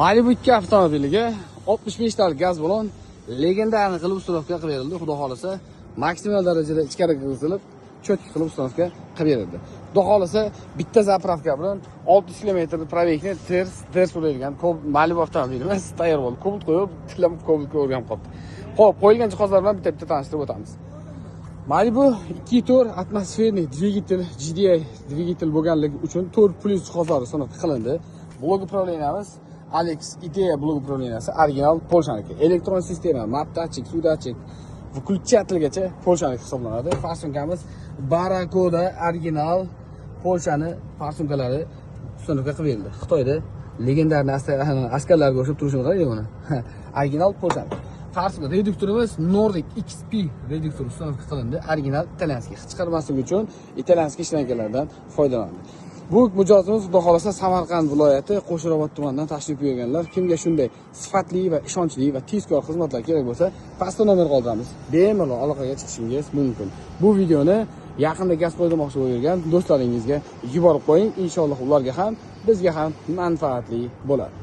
Malibu 2 avtomobiliga 65 talik gaz balon legendarni qilib uстановka qilib berildi. Xudo xolasa maksimal darajada ichkari kiritilib, cho'tki qilib uстановka qilib berildi. Xudo xolasa bitta zapravka bilan 600 km probegni ters urilgan Malibu avtomobilimiz tayyor bo'ldi. Kobalt qo'yib, tiklab kobaltga o'rganib qoldi. Xo'p, qo'yilgan jihozlar bilan bitta tanishtirib o'tamiz. Malibu 2.4 atmosferniy dvigatel GDI dvigatel bo'lganligi uchun 4+ jihozlari sinovga qilindi. Blok upravleniyamiz Alex Idea blok upravleniyasi original Polshaniki. Elektron sistema, map dатчик, suv dатчик, выключательgacha Polshaniki hisoblanadi. Farsunkamiz Barakoda original Polshani farsumkalari sinovga qilib berildi. Xitoyda legendarni askarlarga o'xshab turishini qarang buni. Original Polshaniki. Farsumka reduktorimiz Nordic XP reduktor uстановka qilindi. Original italyanskiy. Hech chiqarmasligi uchun italyanskiy shlankalardan foydalandi. Bu mijozimiz xudo xolasa Samarqand viloyati Qo'shirobod tumanidan tashrif buyurganlar. Kimga shunday sifatli va ishonchli va tezkor xizmatlar kerak bo'lsa, pastda nomer qoldiramiz. Bemalol aloqaga chiqishingiz mumkin. Bu videoni yaqinda gaz qo'ydirmoqchi bo'lgan do'stlaringizga yuborib qo'ying. Inshaalloh ularga ham, bizga ham manfaatli bo'ladi.